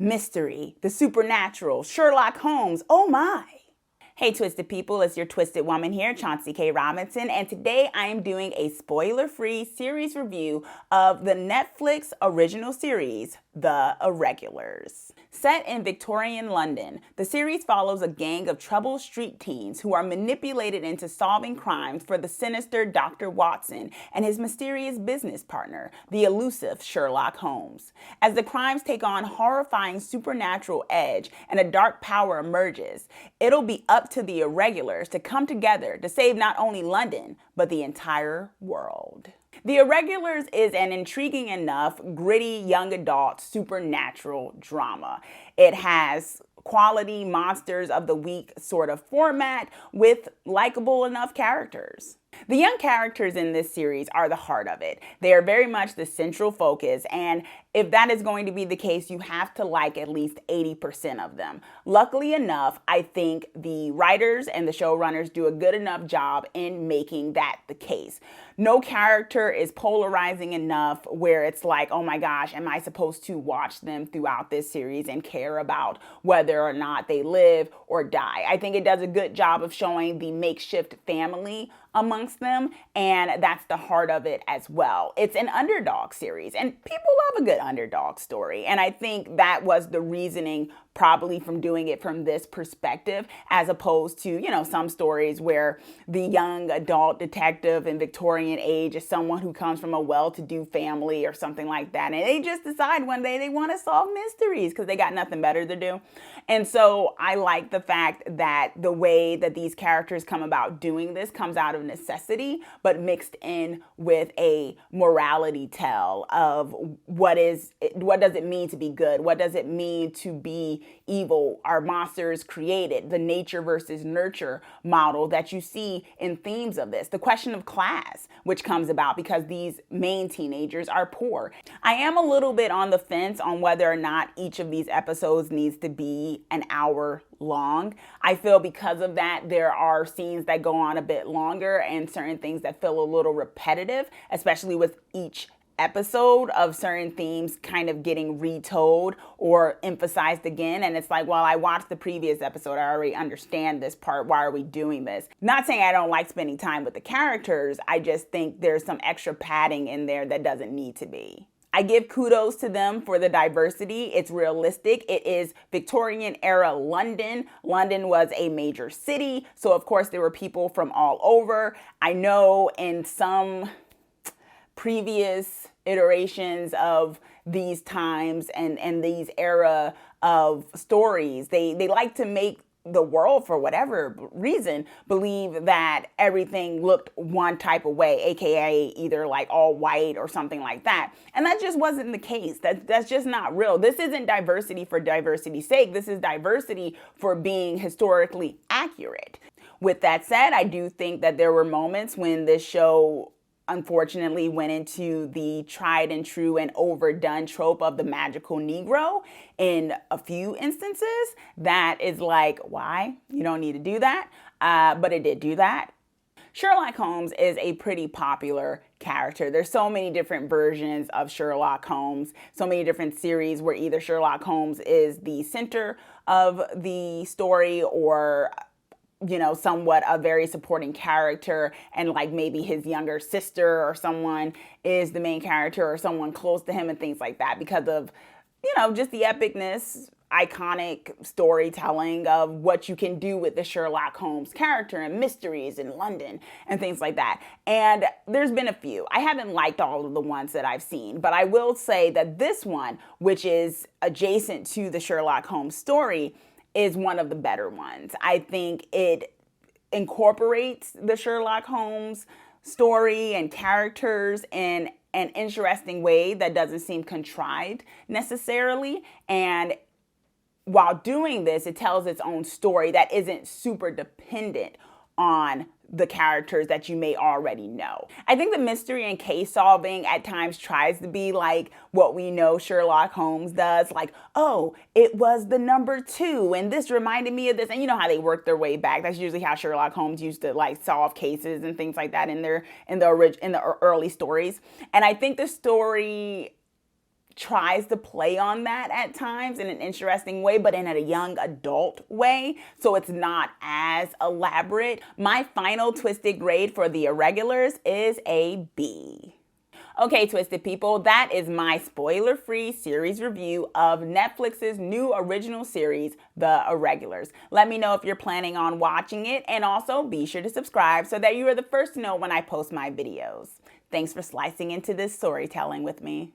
mystery, the supernatural, Sherlock Holmes, oh my. Hey Twisted people, it's your Twisted Woman here, Chauncey K. Robinson, and today I am doing a spoiler-free series review of the Netflix original series, The Irregulars. Set in Victorian London, the series follows a gang of troubled street teens who are manipulated into solving crimes for the sinister Dr. Watson and his mysterious business partner, the elusive Sherlock Holmes. As the crimes take on horrifying supernatural edge and a dark power emerges, it'll be up to the Irregulars to come together to save not only London, but the entire world. The Irregulars is an intriguing enough, gritty, young adult, supernatural drama. It has quality monsters of the week sort of format with likable enough characters. The young characters in this series are the heart of it. They are very much the central focus, and if that is going to be the case, you have to like at least 80% of them. Luckily enough, I think the writers and the showrunners do a good enough job in making that the case. No character is polarizing enough where it's like, oh my gosh, am I supposed to watch them throughout this series and care about whether or not they live or die? I think it does a good job of showing the makeshift family amongst them, and that's the heart of it as well. It's an underdog series, and people love a good underdog story, and I think that was the reasoning probably from doing it from this perspective, as opposed to, some stories where the young adult detective in Victorian age is someone who comes from a well-to-do family or something like that, and they just decide one day they want to solve mysteries because they got nothing better to do. And so I like the fact that the way that these characters come about doing this comes out of necessity, but mixed in with a morality tale of what does it mean to be good? What does it mean to be evil? Are monsters created? The nature versus nurture model that you see in themes of this. The question of class, which comes about because these main teenagers are poor. I am a little bit on the fence on whether or not each of these episodes needs to be an hour long. I feel because of that, there are scenes that go on a bit longer and certain things that feel a little repetitive, especially with each episode of certain themes kind of getting retold or emphasized again. And it's like, well, I watched the previous episode. I already understand this part. Why are we doing this? Not saying I don't like spending time with the characters. I just think there's some extra padding in there that doesn't need to be. I give kudos to them for the diversity. It's realistic. It is Victorian era London. London was a major city. So of course there were people from all over. I know in some previous iterations of these times and these era of stories, they like to make the world, for whatever reason, believe that everything looked one type of way, aka either like all white or something like that. And that just wasn't the case. That's just not real. This isn't diversity for diversity's sake. This is diversity for being historically accurate. With that said, I do think that there were moments when this show unfortunately went into the tried and true and overdone trope of the magical Negro in a few instances. That is like, why? You don't need to do that. But it did do that. Sherlock Holmes is a pretty popular character. There's so many different versions of Sherlock Holmes, so many different series where either Sherlock Holmes is the center of the story or somewhat a very supporting character, and like maybe his younger sister or someone is the main character or someone close to him and things like that because of, just the epicness, iconic storytelling of what you can do with the Sherlock Holmes character and mysteries in London and things like that. And there's been a few. I haven't liked all of the ones that I've seen, but I will say that this one, which is adjacent to the Sherlock Holmes story, is one of the better ones. I think it incorporates the Sherlock Holmes story and characters in an interesting way that doesn't seem contrived necessarily. And while doing this, it tells its own story that isn't super dependent on the characters that you may already know. I think the mystery and case solving at times tries to be like what we know Sherlock Holmes does. Like, oh, it was the number 2 and this reminded me of this. And you know how they work their way back. That's usually how Sherlock Holmes used to like solve cases and things like that in the early stories. And I think the story tries to play on that at times in an interesting way, but in a young adult way, so it's not as elaborate. My final twisted grade for the Irregulars is a B. Okay, Twisted people, that is my spoiler-free series review of Netflix's new original series, The Irregulars. Let me know if you're planning on watching it, and also be sure to subscribe so that you are the first to know when I post my videos. Thanks for slicing into this storytelling with me.